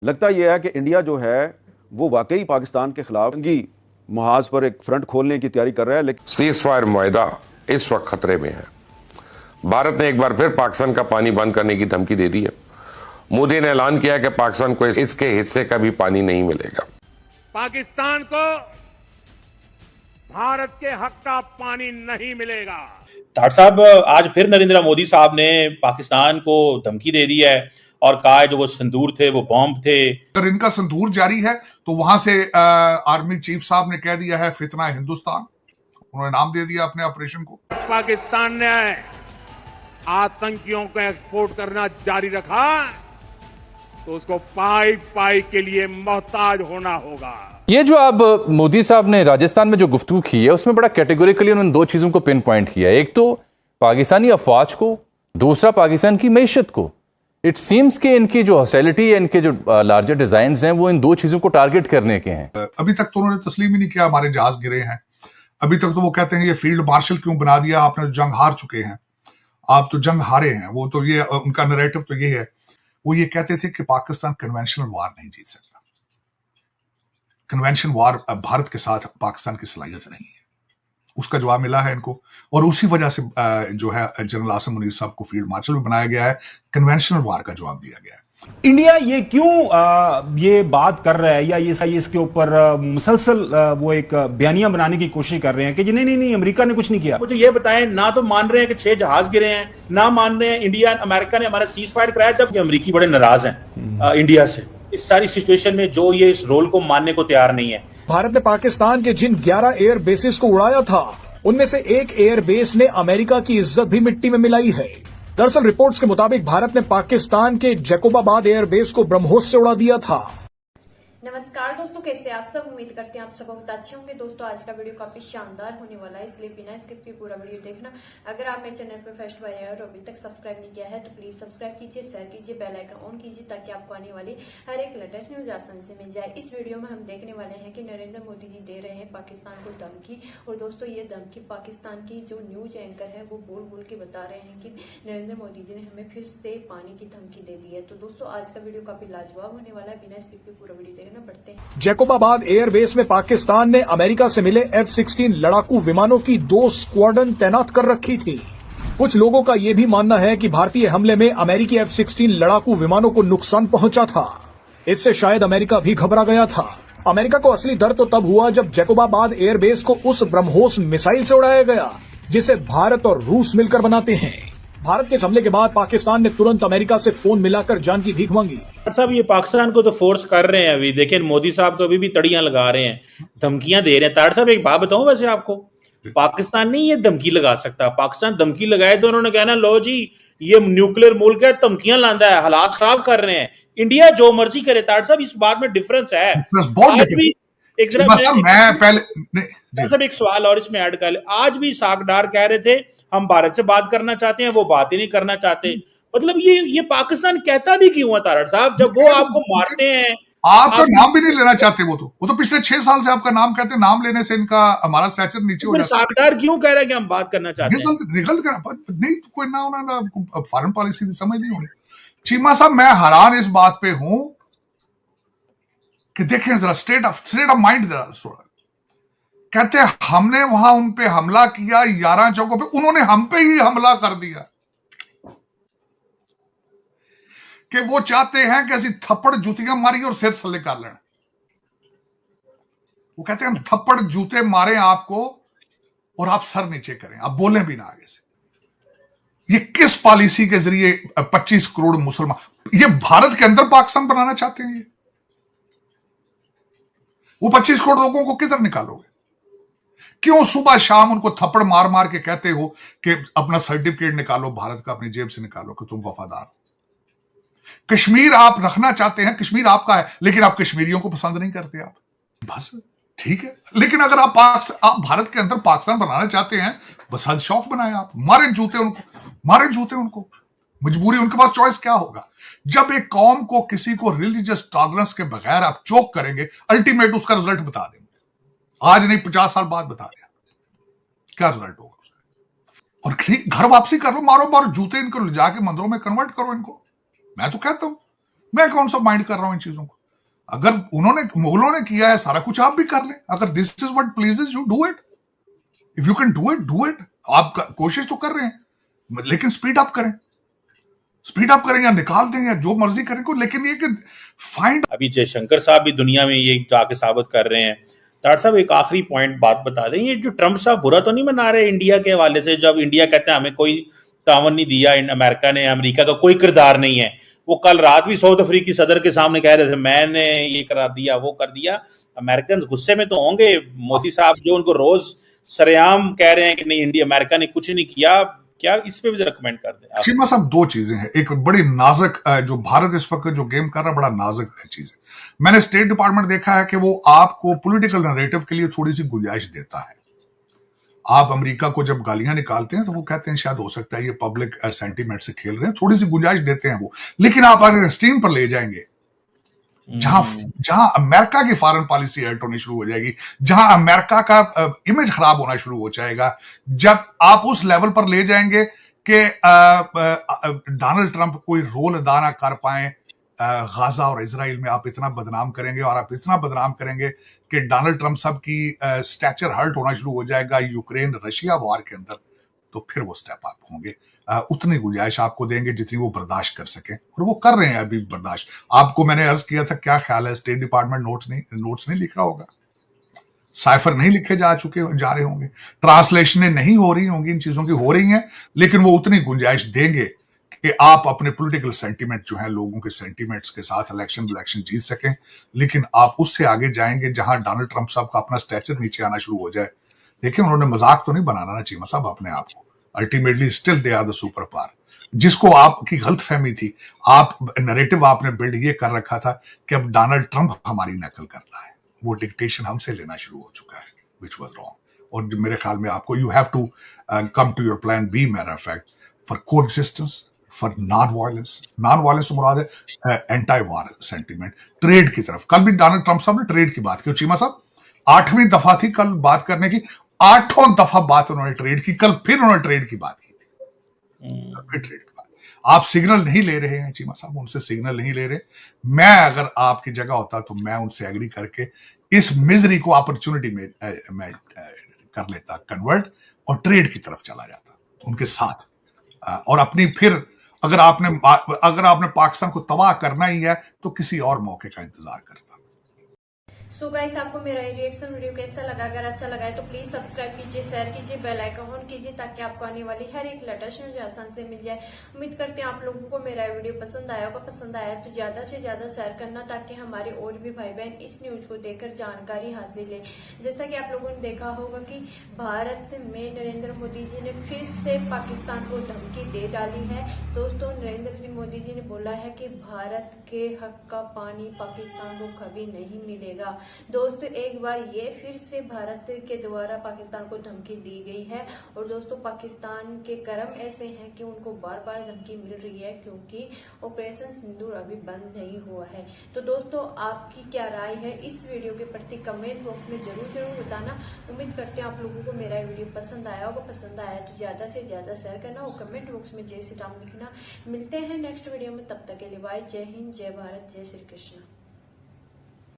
लगता यह है कि इंडिया जो है वो वाकई पाकिस्तान के खिलाफ जंगी महाज पर एक फ्रंट खोलने की तैयारी कर रहा है। लेकिन सीज फायर मुआहदा इस वक्त खतरे में है। भारत ने एक बार फिर पाकिस्तान का पानी बंद करने की धमकी दे दी है। मोदी ने ऐलान किया कि पाकिस्तान को इसके हिस्से का भी पानी नहीं मिलेगा। पाकिस्तान को भारत के हक का पानी नहीं मिलेगा। ठाट साहब, आज फिर नरेंद्र मोदी साहब ने पाकिस्तान को धमकी दे दी है और कहा है जो वो संदूर थे वो बॉम्ब थे। अगर इनका संदूर जारी है तो वहां से आर्मी चीफ साहब ने कह दिया है फितना हिंदुस्तान, उन्होंने नाम दे दिया अपने ऑपरेशन को। पाकिस्तान ने आतंकियों को एक्सपोर्ट करना जारी रखा तो उसको पाई पाई के लिए मोहताज होना होगा। ये जो अब मोदी साहब ने राजस्थान में जो गुफ्तगू की है उसमें बड़ा कैटेगोरिकली उन्होंने दो चीजों को पिन पॉइंट किया। एक तो पाकिस्तानी अफवाज को, दूसरा पाकिस्तान की मईशत को। इट सीम्स कि इनकी जो हॉस्टिलिटी है, इनके जो लार्जर डिजाइन्स हैं वो इन दो चीजों को टारगेट करने के हैं। अभी तक तो उन्होंने तस्लीम ही नहीं किया हमारे जहाज गिरे हैं। अभी तक तो वो कहते हैं ये फील्ड मार्शल क्यों बना दिया, आपने जंग हार चुके हैं, आप तो जंग हारे हैं। वो तो ये उनका नैरेटिव तो ये है। वो ये कहते थे कि पाकिस्तान कन्वेंशनल वार नहीं जीत सकता। कन्वेंशन वार भारत के साथ पाकिस्तान की सलाहियत नहीं है। उसका जवाब मिला है इनको और उसी वजह से जो है जनरल आसिम मुनीर साहब को फील्ड मार्शल में बनाया गया है। कन्वेंशनल वार का जवाब दिया गया है। इंडिया ये क्यों ये बात कर रहा है या ये इसके ऊपर मुसलसल वो एक बयानियां बनाने की कोशिश कर रहे हैं कि जी नहीं अमेरिका ने कुछ नहीं किया। मुझे ये बताएं, ना तो मान रहे हैं कि 6 जहाज गिरे हैं, ना मान रहे हैं इंडिया अमेरिका ने हमारा सीज फायर कराया, जबकि अमेरिकी बड़े नाराज हैं इंडिया से। इस सारी सिचुएशन में जो ये इस रोल को मानने को तैयार नहीं है। भारत ने पाकिस्तान के जिन 11 एयर बेसिस को उड़ाया था उनमें से एक एयर बेस ने अमेरिका की इज्जत भी मिट्टी में मिलाई है। दरअसल रिपोर्ट्स के मुताबिक भारत ने पाकिस्तान के जैकोबाबाद एयरबेस को ब्रह्मोस से उड़ा दिया था। नमस्कार दोस्तों, कैसे आप सब? उम्मीद करते हैं आप सब बहुत अच्छे होंगे। दोस्तों आज का वीडियो काफी शानदार होने वाला है, इसलिए बिना स्किप किए पूरा वीडियो देखना। अगर आप मेरे चैनल पर फर्स्ट बार आए और अभी तक सब्सक्राइब नहीं किया है तो प्लीज सब्सक्राइब कीजिए, शेयर कीजिए, बेल आइकन ऑन कीजिए ताकि आपको आने वाली हर एक लेटेस्ट न्यूज आसानी से मिल जाए। इस वीडियो में हम देखने वाले हैं कि नरेंद्र मोदी जी दे रहे हैं पाकिस्तान को धमकी। और दोस्तों ये धमकी पाकिस्तान की जो न्यूज एंकर है वो बोल बोल के बता रहे हैं कि नरेंद्र मोदी जी ने हमें फिर से पानी की धमकी दे दी है। तो दोस्तों आज का वीडियो काफी लाजवाब होने वाला है, बिना स्किप किए पूरा वीडियो देखना। पड़ते हैं जैकोबाबाद एयरबेस में पाकिस्तान ने अमेरिका से मिले F-16 लड़ाकू विमानों की 2 स्क्वाड्रन तैनात कर रखी थी। कुछ लोगों का यह भी मानना है कि भारतीय हमले में अमेरिकी F-16 लड़ाकू विमानों को नुकसान पहुंचा था। इससे शायद अमेरिका भी घबरा गया था। अमेरिका को असली डर तो तब हुआ जब जैकोबाबाद एयरबेस को उस ब्रह्मोस मिसाइल से उड़ाया गया जिसे भारत और रूस मिलकर बनाते हैं। भारत के हमले के बाद पाकिस्तान ने तुरंत अमेरिका से फोन मिलाकर जान की भीख मांगी। साहब ये पाकिस्तान को तो फोर्स कर रहे हैं अभी, देखिए मोदी साहब तो अभी भी तड़ियां लगा रहे हैं, धमकियां दे रहे हैं। ताड़ साहब एक बात बताऊं वैसे आपको, पाकिस्तान नहीं ये धमकी लगा सकता। पाकिस्तान धमकी लगाए तो उन्होंने कहना लो जी ये न्यूक्लियर मुल्क है, धमकियां लांदा है, हालात खराब कर रहे हैं। इंडिया जो मर्जी करे। ताड़ साहब इस बात में डिफरेंस है। एक सवाल और इसमें ऐड कर ले। आज भी सागडार कह रहे थे हम भारत से बात करना चाहते हैं, वो बात ही नहीं करना चाहते। मतलब ये पाकिस्तान कहता भी क्यों है तारड़ साहब, जब वो आपको मारते हैं? आपका नाम भी नहीं लेना चाहते। वो तो पिछले 6 साल से आपका नाम कहते हैं। नाम लेने से इनका हमारा स्टैचर नीचे हो जाता है। सागडार क्यों कह रहा है कि हम बात करना चाहते हैं? नहीं तो कोई ना होना, फॉरेन पॉलिसी समझ नहीं होनी। चीमा साहब मैं हैरान इस बात पे हूं कि देखें जरा स्टेट ऑफ माइंड जरा थोड़ा। कहते हैं हमने वहां उन पे हमला किया 11 जगहों पे, उन्होंने हम पे ही हमला कर दिया। कि वो चाहते हैं कि ऐसी थप्पड़ जूतियां मारी और सिर थल्ले कर लेना। वो कहते हैं हम थप्पड़ जूते मारे आपको और आप सर नीचे करें, आप बोलें भी ना आगे से। ये किस पॉलिसी के जरिए 25 करोड़ मुसलमान, ये भारत के अंदर पाकिस्तान बनाना चाहते हैं? ये वो 25 करोड़ लोगों को किधर निकालोगे? क्यों सुबह शाम उनको थप्पड़ मार मार के कहते हो कि अपना सर्टिफिकेट निकालो भारत का, अपनी जेब से निकालो कि तुम वफादार हो? कश्मीर आप रखना चाहते हैं, कश्मीर आपका है, लेकिन आप कश्मीरियों को पसंद नहीं करते। आप बस ठीक है, लेकिन अगर आप भारत के अंदर पाकिस्तान बनाना चाहते हैं, बस हद शौक बनाए आप, मारे जूते उनको। मजबूरी, उनके पास चॉइस क्या होगा? जब एक कौम को किसी को रिलीजियस टॉलरेंस के बगैर आप चोक करेंगे, अल्टीमेट उसका रिजल्ट बता देंगे। आज नहीं 50 साल बाद बता दिया क्या रिजल्ट होगा उसका। और घर वापसी कर लो, मारो जूते इनको ले जाके मंदिरों में कन्वर्ट करो इनको। मैं तो कहता हूं मैं कौन सा माइंड कर रहा हूं इन चीजों को। अगर मुगलों ने किया है सारा कुछ, आप भी कर लें। अगर this is what pleases you, do it. If you can do it, do it. आप कोशिश तो कर रहे हैं, लेकिन स्पीड अप करें, स्पीड अप करें या निकाल दें या जो मर्जी करें को, लेकिन ये कि फाइंड। अभी जयशंकर साहब भी दुनिया में ये जाके साबित कर रहे हैं। तार साहब एक आखिरी पॉइंट बात बता दें, ये जो ट्रंप साहब बुरा तो नहीं मना रहे इंडिया के हवाले से, जब इंडिया कहते हैं हमें कोई तावन नहीं दिया, अमेरिका ने, अमेरिका का कोई किरदार नहीं है। वो कल रात भी साउथ अफ्रीकी सदर के सामने कह रहे थे मैंने ये करा दिया, वो कर दिया। अमेरिकन गुस्से में तो होंगे। मोदी साहब जो उनको रोज सरेआम कह रहे हैं कि नहीं इंडिया अमेरिका ने कुछ नहीं किया, क्या इस पे भी जरा कमेंट कर दें। चीमा साहब, दो चीजें हैं। एक बड़ी नाजुक, जो भारत इस वक्त जो गेम कर रहा है बड़ा नाजुक चीज है। मैंने स्टेट डिपार्टमेंट देखा है कि वो आपको पॉलिटिकल नैरेटिव के लिए थोड़ी सी गुंजाइश देता है। आप अमेरिका को जब गालियां निकालते हैं तो वो कहते हैं शायद हो सकता है ये पब्लिक सेंटीमेंट से खेल रहे हैं, थोड़ी सी गुंजाइश देते हैं वो। लेकिन आप अगर एक्सट्रीम पर ले जाएंगे, जहां अमेरिका की फॉरेन पॉलिसी एल्ट होनी शुरू हो जाएगी, जहां अमेरिका का इमेज खराब होना शुरू हो जाएगा, जब आप उस लेवल पर ले जाएंगे कि डोनाल्ड ट्रंप कोई रोल अदा ना कर पाए गाजा और इजराइल में, आप इतना बदनाम करेंगे और आप इतना बदनाम करेंगे कि डोनाल्ड ट्रंप साहब की स्टैचर हर्ट होना शुरू हो जाएगा यूक्रेन रशिया वॉर के अंदर, तो फिर वो स्टेप अप होंगे। उतनी गुंजाइश आपको देंगे जितनी वो बर्दाश्त कर सके, और वो कर रहे हैं अभी बर्दाश्त। आपको मैंने अर्ज किया था, क्या ख्याल है स्टेट डिपार्टमेंट नोट्स नहीं लिख रहा होगा, साइफर नहीं लिखे जा रहे होंगे, ट्रांसलेशनें नहीं हो रही होंगी, इन चीजों की हो रही हैं, लेकिन वो उतनी गुंजाइश देंगे कि आप अपने पॉलिटिकल सेंटीमेंट जो है, लोगों के सेंटीमेंट्स के साथ इलेक्शन जीत सकें। लेकिन आप उससे आगे जाएंगे जहां डोनाल्ड ट्रंप साहब का अपना स्टैचर नीचे आना शुरू हो जाए। देखिए, उन्होंने मजाक तो नहीं बनाना ना चीमा साहब अपने आप को। Ultimately still they are the super power. जिसको आपकी गलत फहमी थी, आप नैरेटिव आपने बिल्ड ये कर रखा था कि अब डोनाल्ड ट्रंप हमारी नकल करता है, वो डिक्टेशन हमसे लेना शुरू हो चुका है, विच वाज रॉन्ग। और मेरे ख्याल में आपको you have to come to your plan B, matter of fact, for coexistence, for non violence से मुराद है एंटी वॉर सेंटीमेंट, ट्रेड की तरफ। कल भी डोनाल्ड ट्रंप साहब ने ट्रेड की बात की, चीमा साहब 8वीं दफा थी कल बात करने की, 8 दफा बात उन्होंने ट्रेड की, कल फिर उन्होंने ट्रेड की बात की थी, फिर ट्रेड की बात। आप सिग्नल नहीं ले रहे हैं चीमा साहब, उनसे सिग्नल नहीं ले रहे। मैं अगर आपकी जगह होता तो मैं उनसे एग्री करके इस मिजरी को अपॉर्चुनिटी में मैं कर लेता कन्वर्ट, और ट्रेड की तरफ चला जाता उनके साथ। और अपनी फिर अगर आपने पाकिस्तान को तबाह करना ही है तो किसी और मौके का इंतजार करता। सो गाइस, आपको मेरा रिएक्शन वीडियो कैसा लगा? अगर अच्छा लगा है तो प्लीज सब्सक्राइब कीजिए, शेयर कीजिए, बेल आइकन ऑन कीजिए, ताकि आपको आने वाली हर एक लेटेस्ट न्यूज आसान से मिल जाए। उम्मीद करते हैं आप लोगों को मेरा वीडियो पसंद आया होगा। पसंद आया तो ज्यादा से ज्यादा शेयर करना, ताकि हमारे और भी भाई बहन इस न्यूज को देखकर जानकारी हासिल है। जैसा कि आप लोगों ने देखा होगा कि भारत में नरेंद्र मोदी जी ने फिर से पाकिस्तान को धमकी दे डाली है। दोस्तों, नरेंद्र मोदी जी ने बोला है कि भारत के हक का पानी पाकिस्तान को कभी नहीं मिलेगा। दोस्तों, एक बार ये फिर से भारत के द्वारा पाकिस्तान को धमकी दी गई है। और दोस्तों, पाकिस्तान के कर्म ऐसे हैं कि उनको बार बार धमकी मिल रही है, क्योंकि ऑपरेशन सिंदूर अभी बंद नहीं हुआ है। तो दोस्तों, आपकी क्या राय है इस वीडियो के प्रति? कमेंट बॉक्स में जरूर बताना। उम्मीद करते हैं आप लोगों को मेरा वीडियो पसंद आया होगा। पसंद आया तो ज्यादा से ज्यादा शेयर करना और कमेंट बॉक्स में जय श्री राम लिखना। मिलते हैं नेक्स्ट वीडियो में, तब तक के लिए बाय। जय हिंद, जय भारत, जय श्री कृष्ण।